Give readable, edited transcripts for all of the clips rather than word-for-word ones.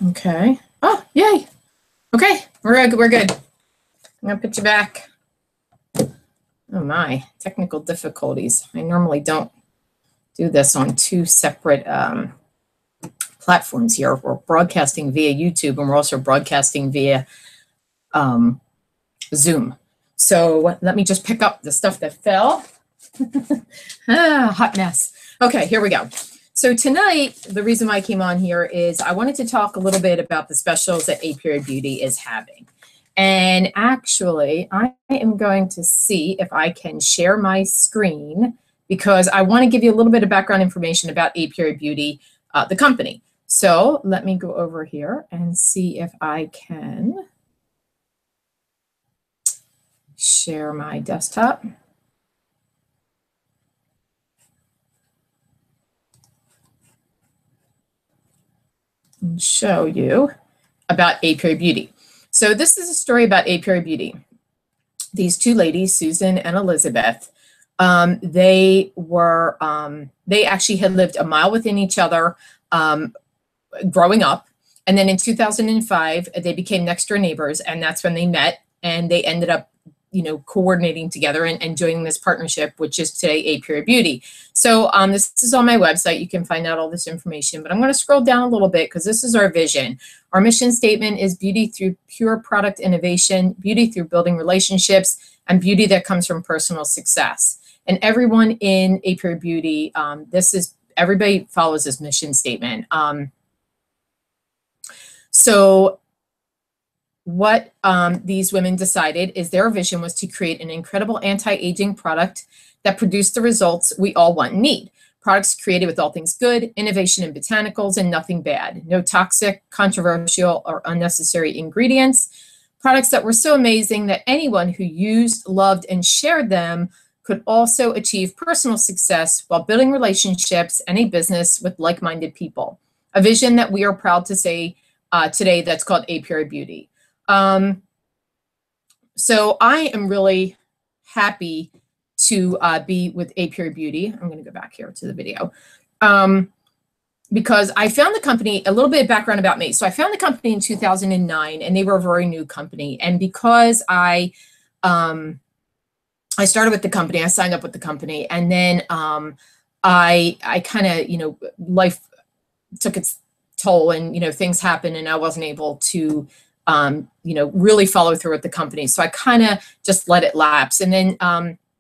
Okay. Oh, yay. Okay, we're good. We're good. I'm gonna put you back. Oh my, technical difficulties. I normally don't do this on two separate platforms here. We're broadcasting via YouTube and we're also broadcasting via Zoom. So let me just pick up the stuff that fell. Hot mess. Okay, here we go. So tonight, the reason why I came on here is I wanted to talk a little bit about the specials that Apriori Beauty is having. And actually, I am going to see if I can share my screen because I want to give you a little bit of background information about Apriori Beauty, the company. So let me go over here and see if I can share my desktop. And show you about Apriori Beauty. So this is a story about Apriori Beauty. These two ladies, Susan and Elizabeth, they actually had lived a mile within each other growing up. And then in 2005, they became next door neighbors, and that's when they met, and they ended up, coordinating together and joining this partnership, which is today Apriori Beauty. So this is on my website. You can find out all this information, but I'm going to scroll down a little bit because this is our vision. Our mission statement is beauty through pure product innovation, beauty through building relationships, and beauty that comes from personal success. And everyone in Apriori Beauty, everybody follows this mission statement. So what these women decided is their vision was to create an incredible anti-aging product that produced the results we all want and need. Products created with all things good, innovation in botanicals, and nothing bad. No toxic, controversial, or unnecessary ingredients. Products that were so amazing that anyone who used, loved, and shared them could also achieve personal success while building relationships and a business with like-minded people. A vision that we are proud to say today that's called Apriori Beauty. So I am really happy to be with Apriori Beauty. I'm going to go back here to the video because I found the company, a little bit of background about me. So I found the company in 2009, and they were a very new company. And because I started with the company, I signed up with the company, and then I kind of, life took its toll, and things happened, and I wasn't able to really follow through with the company. So I kind of just let it lapse. And then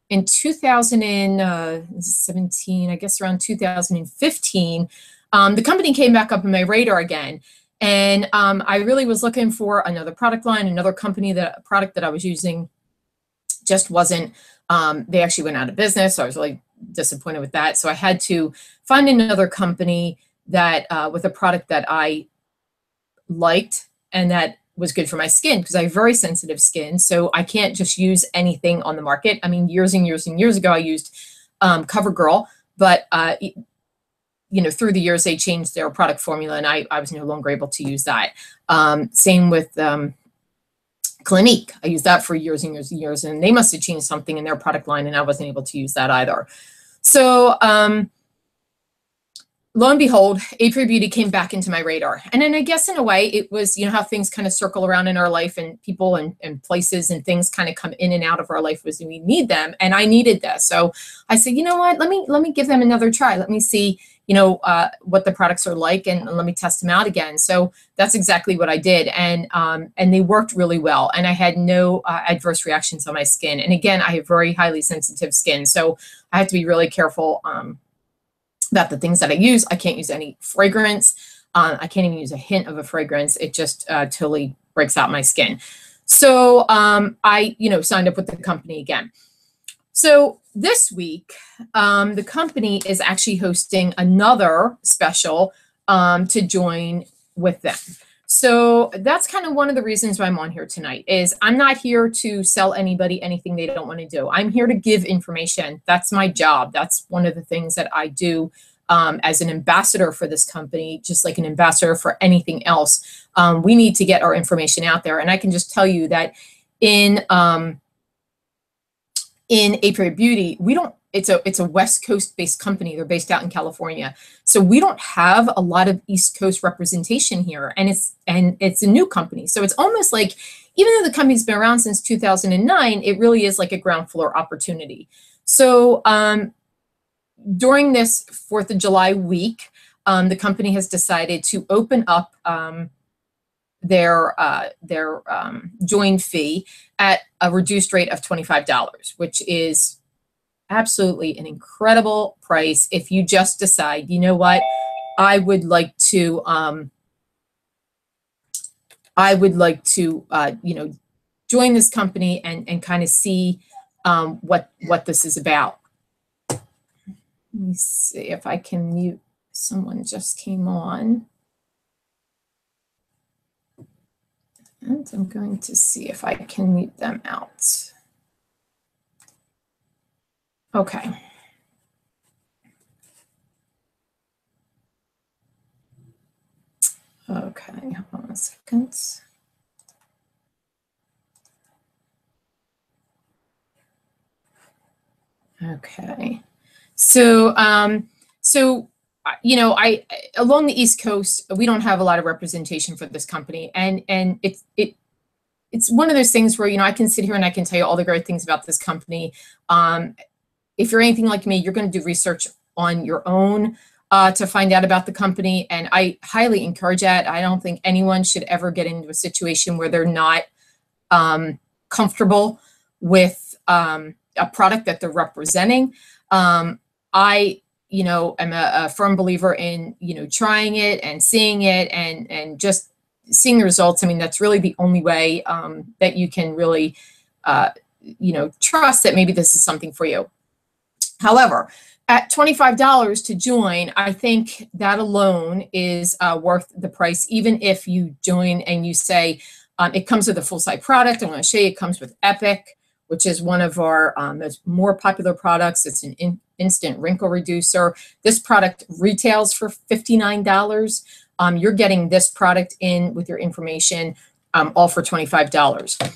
in 2017, I guess around 2015, the company came back up on my radar again. And I really was looking for another product line, another company, product that I was using just wasn't, they actually went out of business. So I was really disappointed with that. So I had to find another company that with a product that I liked and that was good for my skin, because I have very sensitive skin. So I can't just use anything on the market. I mean, years and years and years ago, I used CoverGirl, but through the years, they changed their product formula, and I was no longer able to use that. Same with Clinique. I used that for years and years and years, and they must have changed something in their product line, and I wasn't able to use that either. So lo and behold, Apriori Beauty came back into my radar. And then I guess in a way it was, how things kind of circle around in our life, and people and places and things kind of come in and out of our life as we need them. And I needed this. So I said, you know what, let me give them another try. Let me see, what the products are like, and let me test them out again. So that's exactly what I did. And they worked really well. And I had no adverse reactions on my skin. And again, I have very highly sensitive skin. So I have to be really careful about the things that I use. I can't use any fragrance. I can't even use a hint of a fragrance. It just totally breaks out my skin. So I, signed up with the company again. So this week, the company is actually hosting another special to join with them. So that's kind of one of the reasons why I'm on here tonight. Is I'm not here to sell anybody anything they don't want to do. I'm here to give information. That's my job. That's one of the things that I do as an ambassador for this company, just like an ambassador for anything else. We need to get our information out there. And I can just tell you that in Apriori Beauty, we don't it's a West Coast based company. They're based out in California. So we don't have a lot of East Coast representation here. And it's a new company. So it's almost like, even though the company's been around since 2009, it really is like a ground floor opportunity. So during this 4th of July week, the company has decided to open up their join fee at a reduced rate of $25, which is absolutely an incredible price if you just decide, you know what, I would like to join this company and kind of see what this is about. Let me see if I can mute. Someone just came on. And I'm going to see if I can mute them out. Okay. Okay, hold on a second. Okay. So, you know, along the East Coast, we don't have a lot of representation for this company, and it's one of those things where, you know, I can sit here and I can tell you all the great things about this company. If you're anything like me, you're going to do research on your own to find out about the company, and I highly encourage that. I don't think anyone should ever get into a situation where they're not comfortable with a product that they're representing. I, you know, am a firm believer in, you know, trying it and seeing it and just seeing the results. I mean, that's really the only way that you can really, you know, trust that maybe this is something for you. However, at $25 to join, I think that alone is worth the price, even if you join and you say, it comes with a full-size product. I'm going to show you, it comes with Epic, which is one of our more popular products. It's an instant wrinkle reducer. This product retails for $59. You're getting this product in with your information, all for $25.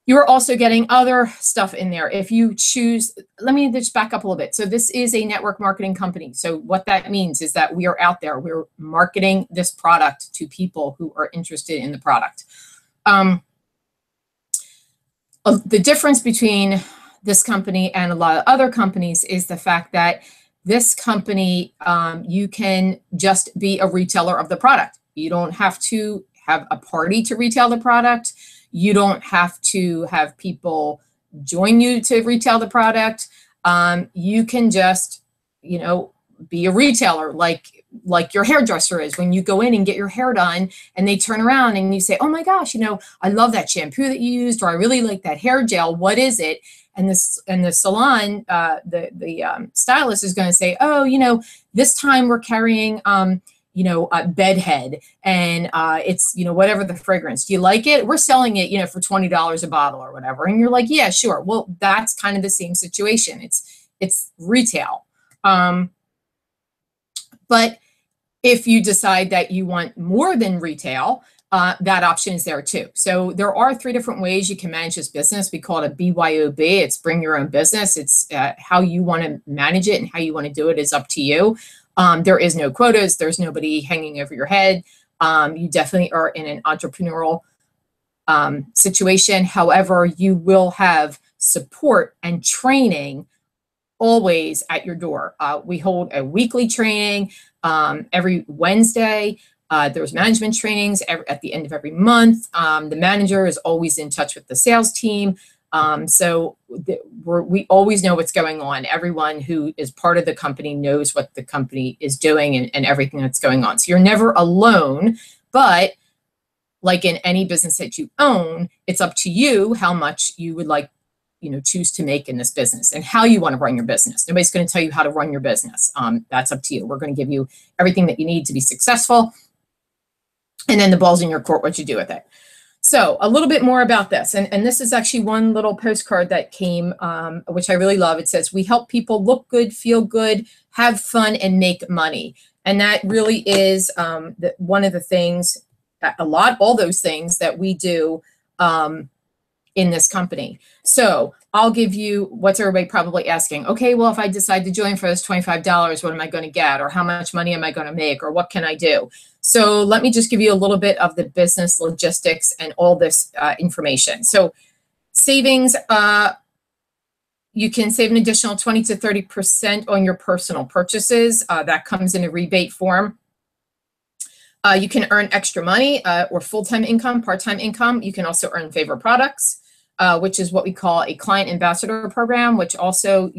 You're also getting other stuff in there. If you choose, let me just back up a little bit. So this is a network marketing company. So what that means is that we are out there, we're marketing this product to people who are interested in the product. The difference between this company and a lot of other companies is the fact that this company, you can just be a retailer of the product. You don't have to have a party to retail the product. You don't have to have people join you to retail the product. You can just, you know, be a retailer like your hairdresser is when you go in and get your hair done and they turn around and you say, oh my gosh, you know, I love that shampoo that you used, or I really like that hair gel. What is it? And the salon, the stylist is going to say, oh, you know, this time we're carrying, you know, bedhead, and it's, you know, whatever the fragrance. Do you like it? We're selling it, you know, for $20 a bottle or whatever. And you're like, yeah, sure. Well, that's kind of the same situation. It's retail. But if you decide that you want more than retail, that option is there too. So there are 3 different ways you can manage this business. We call it a BYOB. It's bring your own business. It's how you want to manage it and how you want to do it is up to you. There is no quotas. There's nobody hanging over your head. You definitely are in an entrepreneurial situation. However, you will have support and training always at your door. We hold a weekly training every Wednesday. There's management trainings at the end of every month. The manager is always in touch with the sales team. So we always know what's going on. Everyone who is part of the company knows what the company is doing and everything that's going on. So you're never alone, but like in any business that you own, it's up to you how much you would like, you know, choose to make in this business and how you want to run your business. Nobody's going to tell you how to run your business. That's up to you. We're going to give you everything that you need to be successful. And then the ball's in your court, what you do with it. So a little bit more about this. And this is actually one little postcard that came, which I really love. It says, we help people look good, feel good, have fun, and make money. And that really is one of the things, all those things that we do in this company. So I'll give you, what's everybody probably asking? Okay, well, if I decide to join for this $25, what am I going to get? Or how much money am I going to make? Or what can I do? So let me just give you a little bit of the business logistics and all this information. So savings, you can save an additional 20 to 30% on your personal purchases. That comes in a rebate form. You can earn extra money or full-time income, part-time income. You can also earn favorite products, which is what we call a client ambassador program, which also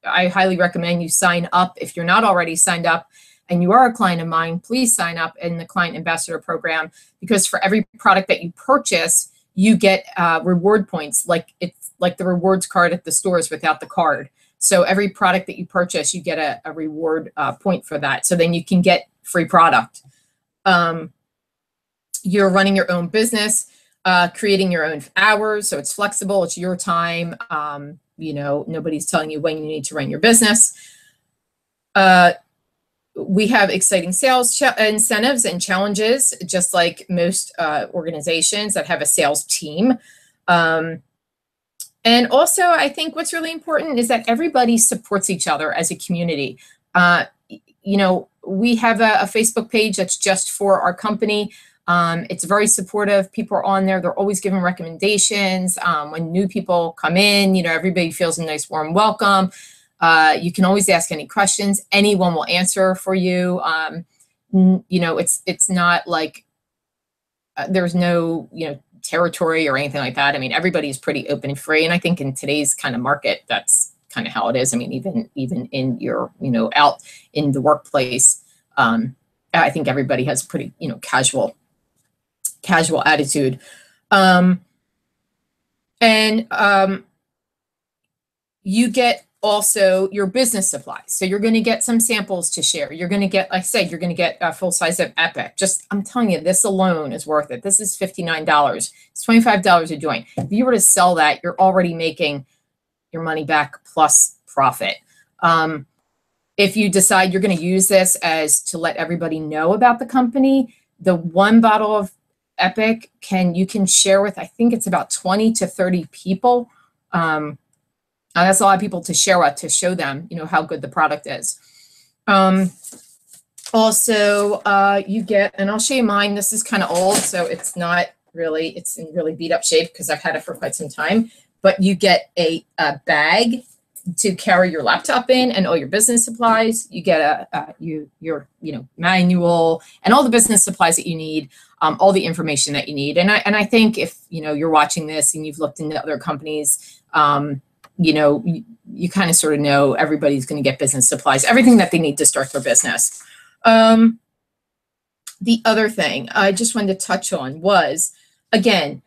I highly recommend you sign up. If you're not already signed up and you are a client of mine, please sign up in the client ambassador program, because for every product that you purchase, you get reward points, like it's like the rewards card at the stores without the card. So every product that you purchase, you get a reward point for that. So then you can get free product. You're running your own business, creating your own hours. So it's flexible. It's your time. Nobody's telling you when you need to run your business. We have exciting sales incentives and challenges, just like most organizations that have a sales team. And also, I think what's really important is that everybody supports each other as a community. We have a Facebook page that's just for our company. It's very supportive. People are on there. They're always giving recommendations. When new people come in, everybody feels a nice warm welcome. You can always ask any questions. Anyone will answer for you. It's not like there's no, territory or anything like that. I mean, everybody's pretty open and free. And I think in today's kind of market, that's kind of how it is. I mean, even in your, out in the workplace, I think everybody has a pretty, casual attitude. You get also your business supplies. So you're going to get some samples to share. You're going to get, like I said, you're going to get a full size of Epic. I'm telling you, this alone is worth it. This is $59. It's $25 a joint. If you were to sell that, you're already making your money back plus profit. If you decide you're going to use this as to let everybody know about the company, the one bottle of Epic you can share with, I think it's about 20 to 30 people. That's a lot of people to share with, to show them, how good the product is. Also, you get, and I'll show you mine. This is kind of old, so it's not really, it's in really beat up shape because I've had it for quite some time. But you get a bag to carry your laptop in and all your business supplies. You get your manual and all the business supplies that you need, all the information that you need. And I think if you're watching this and you've looked into other companies, you kind of sort of know everybody's going to get business supplies, everything that they need to start their business. The other thing I just wanted to touch on was, again,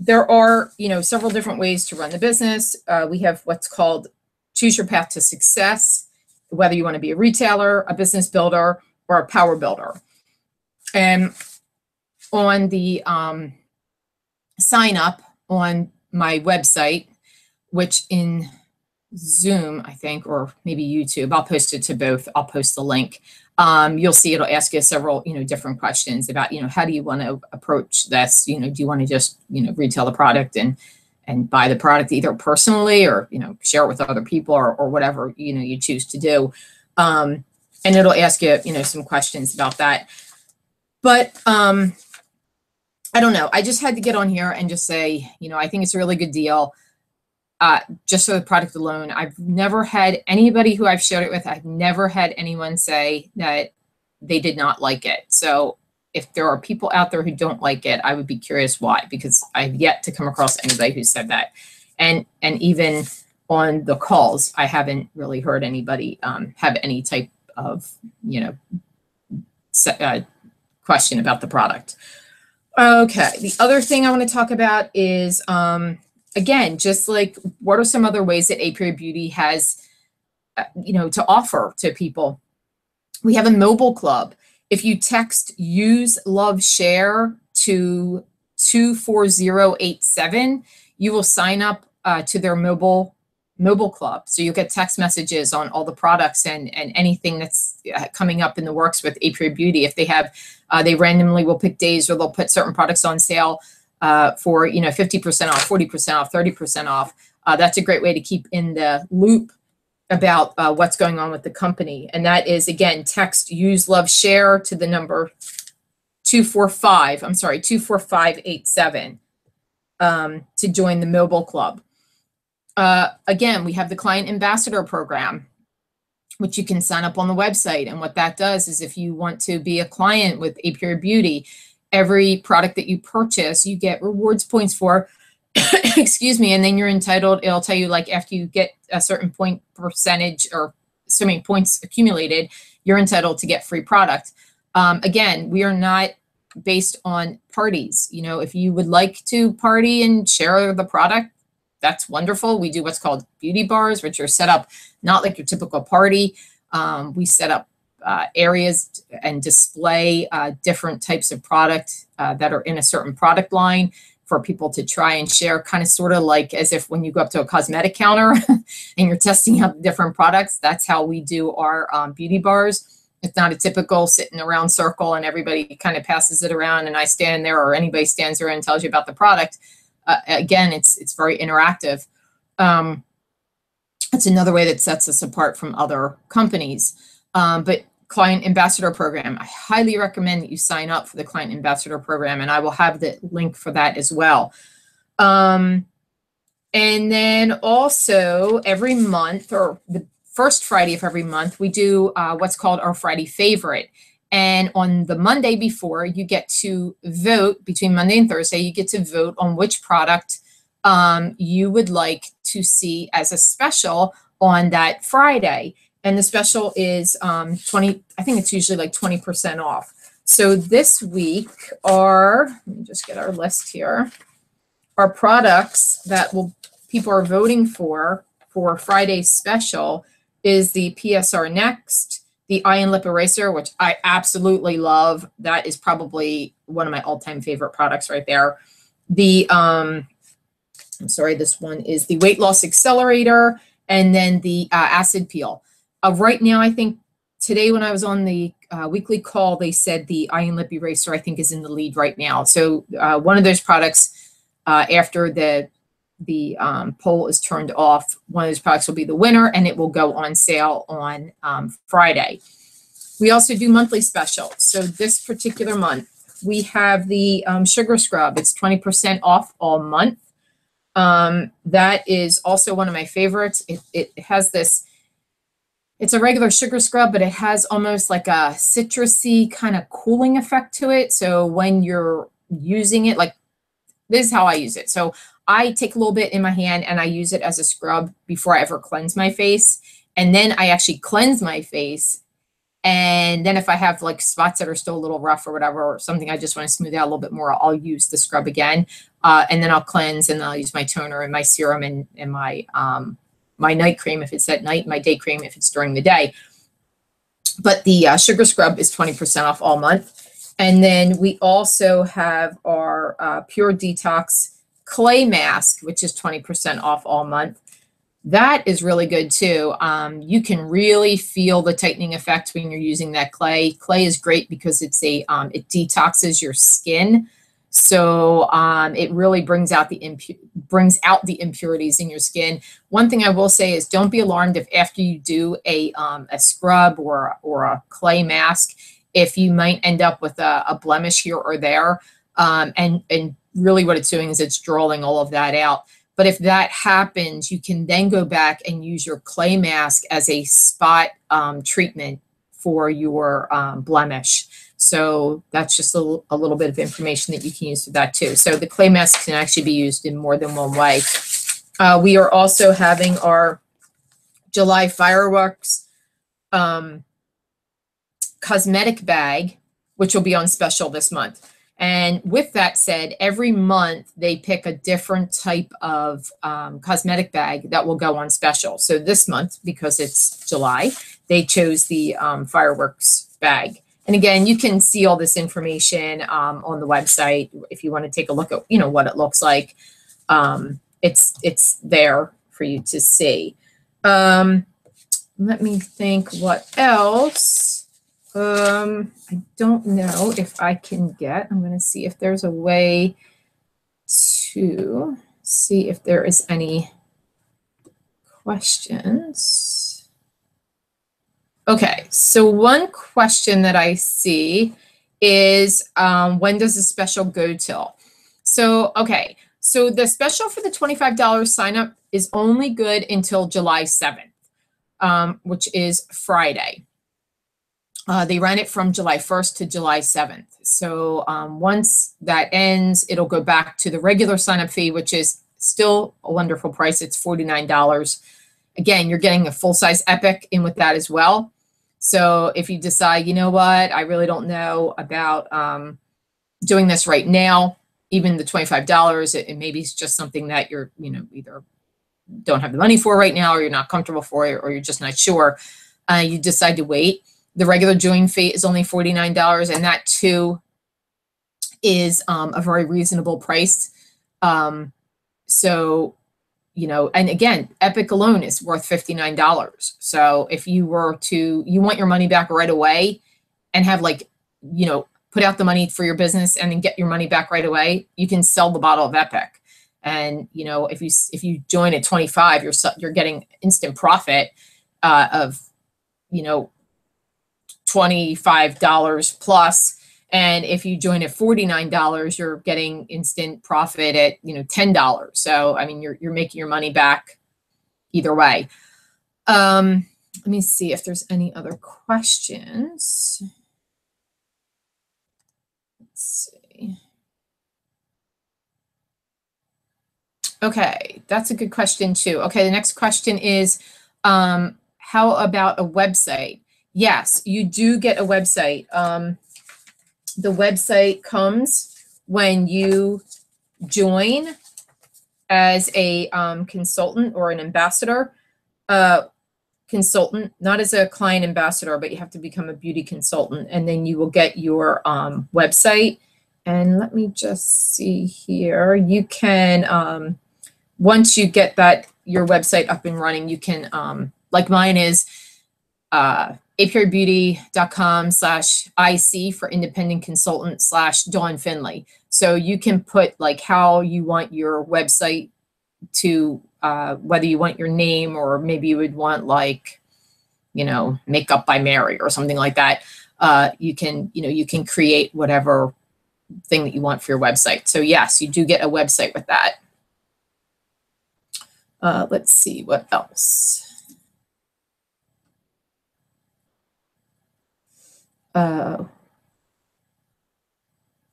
there are, several different ways to run the business. We have what's called choose your path to success, whether you want to be a retailer, a business builder, or a power builder. And on the sign up on my website, which in Zoom, I think, or maybe YouTube, I'll post it to both. I'll post the link. You'll see it'll ask you several, different questions about, how do you want to approach this? Do you want to just, retail the product and buy the product either personally or, share it with other people or whatever, you choose to do. And it'll ask you, some questions about that. But I don't know. I just had to get on here and just say, I think it's a really good deal. Just for the product alone, I've never had anybody who I've shared it with, I've never had anyone say that they did not like it. So if there are people out there who don't like it, I would be curious why, because I've yet to come across anybody who said that. And even on the calls, I haven't really heard anybody have any type of, question about the product. Okay, the other thing I want to talk about is, again, just like what are some other ways that Apriori Beauty has, to offer to people? We have a mobile club. If you text use love share to 24087, you will sign up to their mobile club. So you'll get text messages on all the products and anything that's coming up in the works with Apriori Beauty. If they have, they randomly will pick days or they'll put certain products on sale. for, 50% off, 40% off, 30% off. That's a great way to keep in the loop about what's going on with the company. And that is, again, text use love share to the number 24587 to join the mobile club. Again, we have the client ambassador program, which you can sign up on the website. And what that does is if you want to be a client with Apriori Beauty, every product that you purchase, you get rewards points for, excuse me, and then you're entitled, it'll tell you like after you get a certain point percentage or so many points accumulated, you're entitled to get free product. Again, we are not based on parties. If you would like to party and share the product, that's wonderful. We do what's called beauty bars, which are set up not like your typical party. We set up areas and display different types of product that are in a certain product line for people to try and share, kind of sort of like as if when you go up to a cosmetic counter and you're testing out different products. That's how we do our beauty bars. It's not a typical sitting around circle and everybody kind of passes it around and I stand there or anybody stands there and tells you about the product. Again, it's very interactive. It's another way that sets us apart from other companies. But Client Ambassador Program, I highly recommend that you sign up for the Client Ambassador Program, and I will have the link for that as well. And then also every month, or the first Friday of every month, we do what's called our Friday Favorite. And on the Monday before, you get to vote, between Monday and Thursday, you get to vote on which product you would like to see as a special on that Friday. And the special is 20, I think it's usually like 20% off. So this week let me just get our list here. Our products that people are voting for Friday's special is the PSR Next, the Eye and Lip Eraser, which I absolutely love. That is probably one of my all-time favorite products right there. The, this one is the Weight Loss Accelerator, and then the Acid Peel. Right now, I think today when I was on the weekly call, they said the Eye and Lip Eraser, I think, is in the lead right now. So one of those products, after the poll is turned off, one of those products will be the winner, and it will go on sale on Friday. We also do monthly specials. So this particular month, we have the Sugar Scrub. It's 20% off all month. That is also one of my favorites. It has this, it's a regular sugar scrub, but it has almost like a citrusy kind of cooling effect to it. So when you're using it, like this is how I use it. So I take a little bit in my hand and I use it as a scrub before I ever cleanse my face. And then I actually cleanse my face. And then if I have like spots that are still a little rough or whatever, or something I just want to smooth out a little bit more, I'll use the scrub again. And then I'll cleanse, and then I'll use my toner and my serum and my my night cream if it's at night, my day cream if it's during the day. But the Sugar Scrub is 20% off all month. And then we also have our Pure Detox Clay Mask, which is 20% off all month. That is really good too. You can really feel the tightening effect when you're using that clay. Clay is great because it's it detoxes your skin. So it really brings out the impurities in your skin. One thing I will say is don't be alarmed if after you do a scrub or a clay mask, if you might end up with a blemish here or there. And really what it's doing is it's drawing all of that out. But if that happens, you can then go back and use your clay mask as a spot treatment for your blemish. So that's just a little bit of information that you can use for that too. So the clay mask can actually be used in more than one way. We are also having our July fireworks cosmetic bag, which will be on special this month. And with that said, every month they pick a different type of cosmetic bag that will go on special. So this month, because it's July, they chose the fireworks bag. And again, you can see all this information on the website if you want to take a look at, what it looks like. It's there for you to see. Let me think what else. I don't know if I can get, I'm going to see if there's a way to see if there is any questions. Okay, so one question that I see is when does the special go till? So, okay, so the special for the $25 sign up is only good until July 7th, which is Friday. They run it from July 1st to July 7th. So once that ends, it'll go back to the regular sign-up fee, which is still a wonderful price. It's $49. Again, you're getting a full-size Epic in with that as well. So if you decide, you know what, I really don't know about doing this right now, even the $25, it maybe it's just something that you're, either don't have the money for right now, or you're not comfortable for it, or you're just not sure. You decide to wait. The regular join fee is only $49, and that too is a very reasonable price. So, and again, Epic alone is worth $59. So if you want your money back right away and have put out the money for your business and then get your money back right away, you can sell the bottle of Epic. And, if you join at 25, you're getting instant profit of, $25 plus. And if you join at $49, you're getting instant profit at, $10. So, I mean, you're making your money back either way. Let me see if there's any other questions. Let's see. Okay, that's a good question too. Okay, the next question is, how about a website? Yes, you do get a website. The website comes when you join as a consultant or an ambassador. Consultant, not as a client ambassador, but you have to become a beauty consultant, and then you will get your website. And let me just see here. You can, once you get your website up and running, you can, like mine is, aprioribeauty.com/IC for independent consultant /Dawn Finley. So you can put how you want your website to, whether you want your name, or maybe you would want Makeup by Mary or something like that. You can create whatever thing that you want for your website. So yes, you do get a website with that. Let's see what else.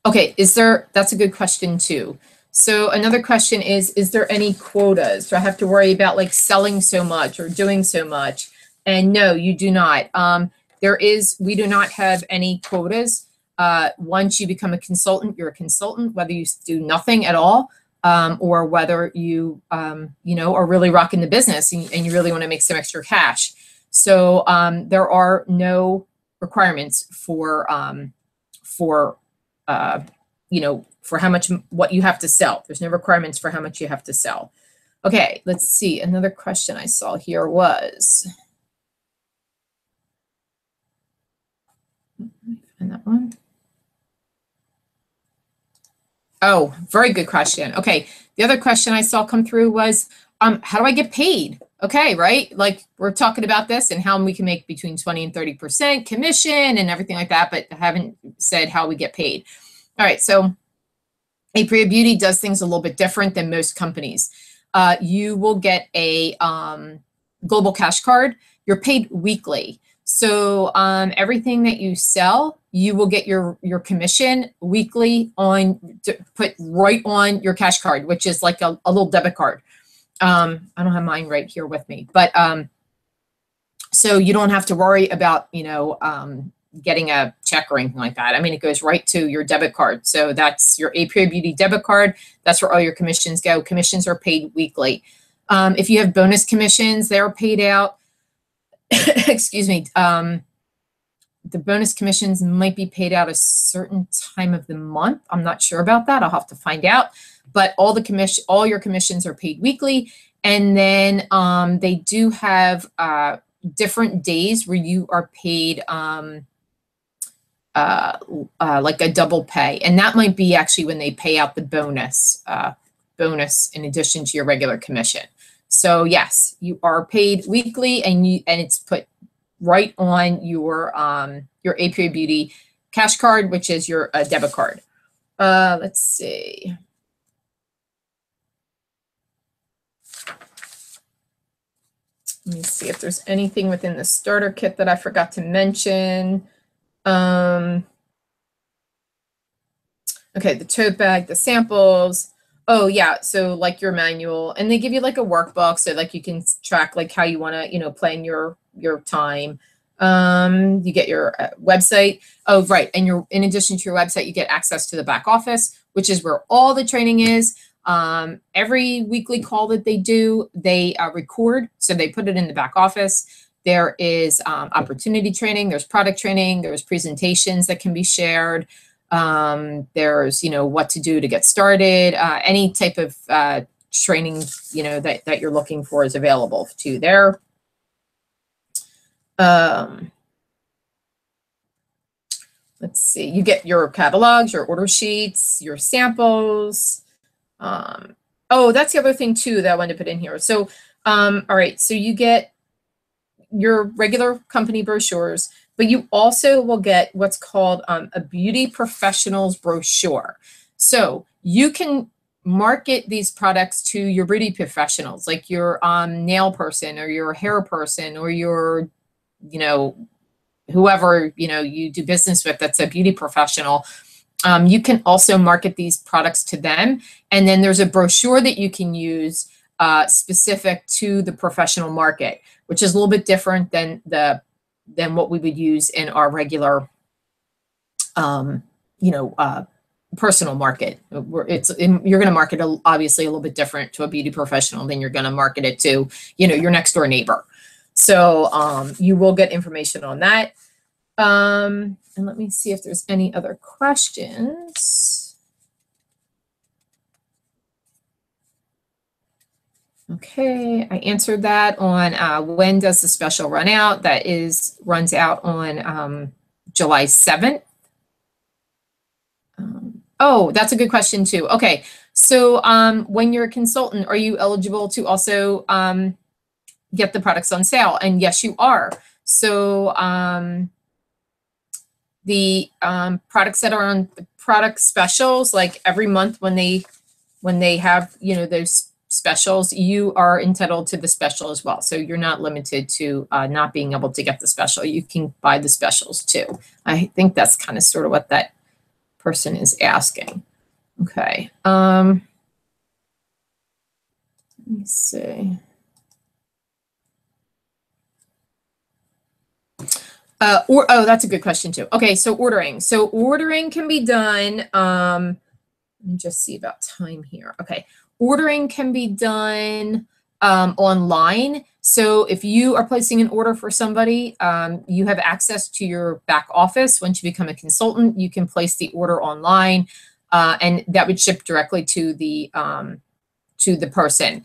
Okay, that's a good question too. So another question is there any quotas? Do I have to worry about selling so much or doing so much? And no, you do not. We do not have any quotas. Once you become a consultant, you're a consultant, whether you do nothing at all, or whether you, are really rocking the business and you really want to make some extra cash. So there are no requirements for what you have to sell. There's no requirements for how much you have to sell. Okay, let's see. Another question I saw here was, let me find that one. Oh, very good question. Okay, the other question I saw come through was, how do I get paid? Okay, right? We're talking about this and how we can make between 20 and 30% commission and everything like that, but I haven't said how we get paid. All right, so Apriori Beauty does things a little bit different than most companies. You will get a global cash card. You're paid weekly. So everything that you sell, you will get your commission weekly put right on your cash card, which is like a little debit card. I don't have mine right here with me, but so you don't have to worry about, getting a check or anything like that. I mean, it goes right to your debit card. So that's your Apriori Beauty debit card. That's where all your commissions go. Commissions are paid weekly. If you have bonus commissions, they're paid out. Excuse me. The bonus commissions might be paid out a certain time of the month. I'm not sure about that. I'll have to find out. But all your commissions are paid weekly. And then they do have different days where you are paid like a double pay. And that might be actually when they pay out the bonus bonus in addition to your regular commission. So yes, you are paid weekly, and it's put right on your Apriori Beauty cash card, which is your debit card. Let's see. Let me see if there's anything within the starter kit that I forgot to mention. Okay, the tote bag, the samples. Oh yeah, so like your manual, and they give you like a workbook, so like you can track like how you want to, you know, plan your time. You get your website. Oh, right, and in addition to your website, you get access to the back office, which is where all the training is. Every weekly call that they do, they record, so they put it in the back office. There is opportunity training, there's product training, there's presentations that can be shared. There's, you know, what to do to get started. Any type of training, you know, that you're looking for is available to there. Let's see, you get your catalogs, your order sheets, your samples. Oh, that's the other thing too that I wanted to put in here. So, all right, so you get your regular company brochures, but you also will get what's called a beauty professionals brochure. So you can market these products to your beauty professionals, like your nail person or your hair person or your, you know, whoever, you know, you do business with that's a beauty professional. You can also market these products to them. And then there's a brochure that you can use specific to the professional market, which is a little bit different than what we would use in our regular, you know, personal market. You're going to market obviously a little bit different to a beauty professional than you're going to market it to, you know, your next door neighbor. So you will get information on that. And let me see if there's any other questions. Okay, I answered that on when does the special run out? That runs out on July 7th. Oh, that's a good question too. Okay, so when you're a consultant, are you eligible to also get the products on sale? And yes, you are. So the products that are on the product specials, like every month when they have, you know, those specials, you are entitled to the special as well. So you're not limited to not being able to get the special. You can buy the specials too. I think that's kind of sort of what that person is asking. Okay. Let me see. Oh, that's a good question too. Okay, so ordering. So ordering can be done. Let me just see about time here. Okay, ordering can be done online. So if you are placing an order for somebody, you have access to your back office. Once you become a consultant, you can place the order online, and that would ship directly to the person.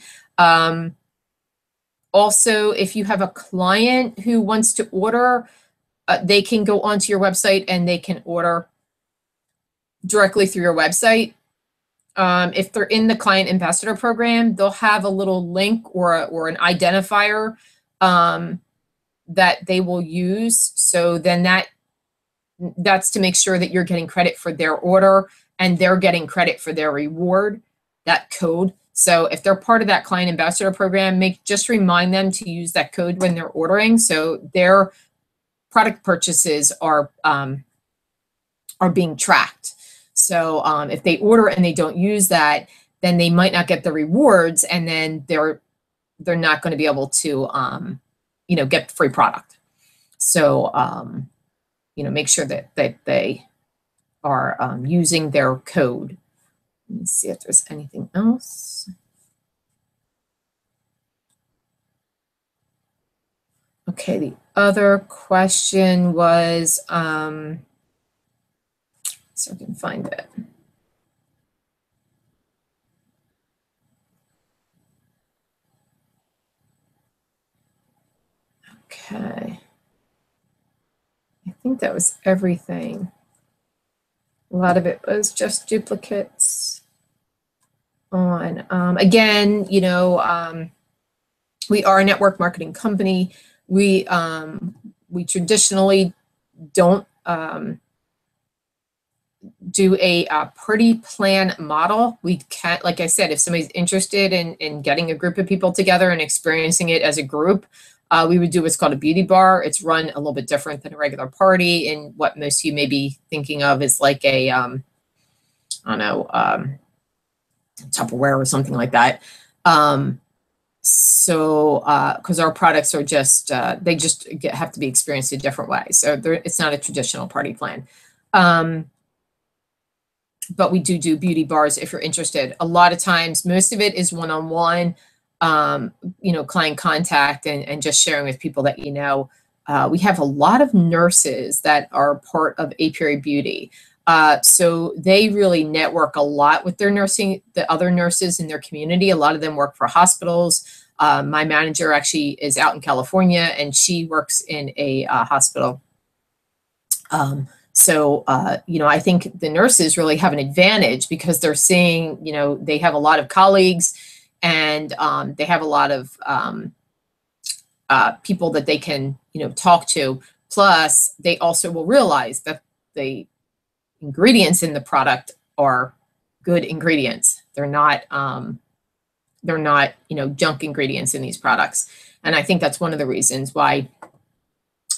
Also, if you have a client who wants to order, they can go onto your website and they can order directly through your website. If they're in the client ambassador program, they'll have a little link or an identifier that they will use. So then that's to make sure that you're getting credit for their order and they're getting credit for their reward, that code. So if they're part of that client ambassador program, just remind them to use that code when they're ordering. So their product purchases are being tracked. So if they order and they don't use that, then they might not get the rewards, and then they're not going to be able to you know, get the free product. So you know, make sure that they are using their code. Let me see if there's anything else. Okay, the other question was, so I can find it. Okay. I think that was everything. A lot of it was just duplicates. on. Again, we are a network marketing company. We traditionally don't do a party plan model. We can't, like I said, if somebody's interested in getting a group of people together and experiencing it as a group, we would do what's called a beauty bar. It's run a little bit different than a regular party, and what most of you may be thinking of is like a, I don't know, Tupperware or something like that. Because our products are just, they just have to be experienced a different way. So it's not a traditional party plan. But we do beauty bars if you're interested. A lot of times, most of it is one-on-one, client contact and just sharing with people that you know. We have a lot of nurses that are part of Apriori Beauty. So they really network a lot with their the other nurses in their community. A lot of them work for hospitals. My manager actually is out in California, and she works in a hospital. I think the nurses really have an advantage because they're seeing, they have a lot of colleagues, and they have a lot of people that they can, talk to. Plus, they also will realize that the ingredients in the product are good ingredients. They're not, junk ingredients in these products. And I think that's one of the reasons why,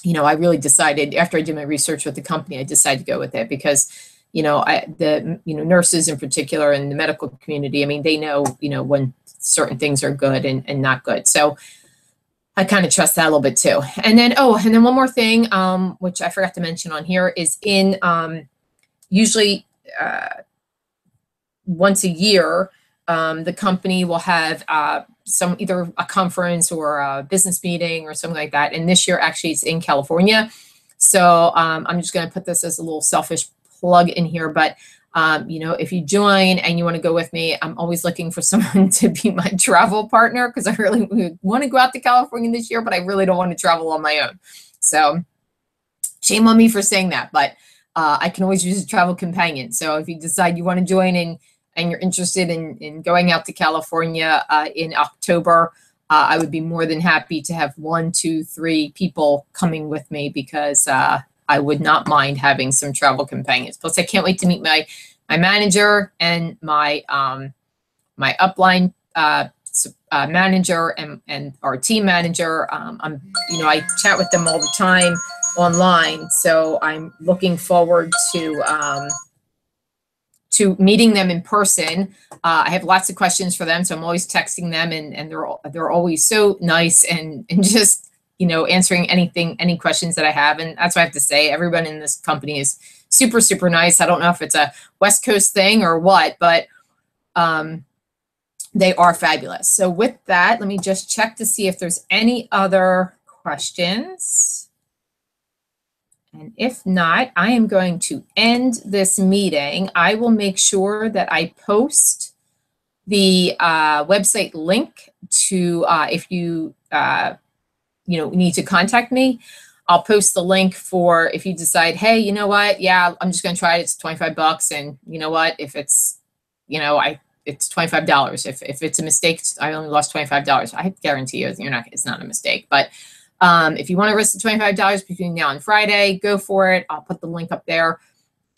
I really decided, after I did my research with the company, I decided to go with it because, nurses in particular in the medical community, I mean, they know, when certain things are good and not good. So I kind of trust that a little bit too. And then one more thing, which I forgot to mention on here is usually once a year, the company will have either a conference or a business meeting or something like that. And this year, actually, it's in California. So I'm just going to put this as a little selfish plug in here. But, if you join and you want to go with me, I'm always looking for someone to be my travel partner because I really want to go out to California this year, but I really don't want to travel on my own. So shame on me for saying that, but I can always use a travel companion. So if you decide you want to join and you're interested in going out to California in October, I would be more than happy to have 1, 2, 3 people coming with me because I would not mind having some travel companions. Plus, I can't wait to meet my manager and my upline manager and our team manager. I chat with them all the time online, so I'm looking forward to meeting them in person. I have lots of questions for them, so I'm always texting them, and they're always so nice and just answering any questions that I have. And that's what I have to say. Everyone in this company is super, super nice. I don't know if it's a West Coast thing or what, but they are fabulous. So with that, let me just check to see if there's any other questions. And if not, I am going to end this meeting. I will make sure that I post the website link to if you need to contact me. I'll post the link for if you decide, hey, you know what? Yeah, I'm just going to try it. It's $25. And you know what? If it's, it's $25. If it's a mistake, I only lost $25. I guarantee you, it's not a mistake. But if you want to risk the $25 between now and Friday, go for it. I'll put the link up there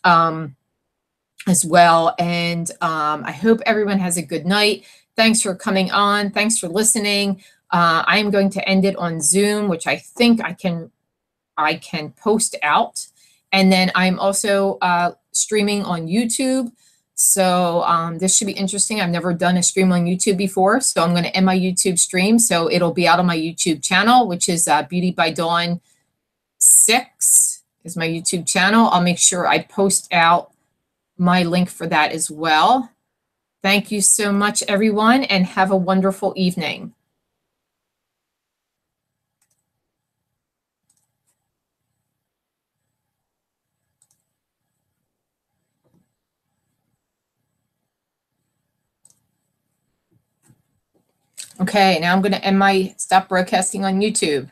as well. And I hope everyone has a good night. Thanks for coming on. Thanks for listening. I am going to end it on Zoom, which I think I can post out. And then I'm also streaming on YouTube. So this should be interesting. I've never done a stream on YouTube before. So I'm going to end my YouTube stream. So it'll be out on my YouTube channel, which is Beauty by Dawn 6 is my YouTube channel. I'll make sure I post out my link for that as well. Thank you so much, everyone, and have a wonderful evening. Okay, now I'm going to stop broadcasting on YouTube.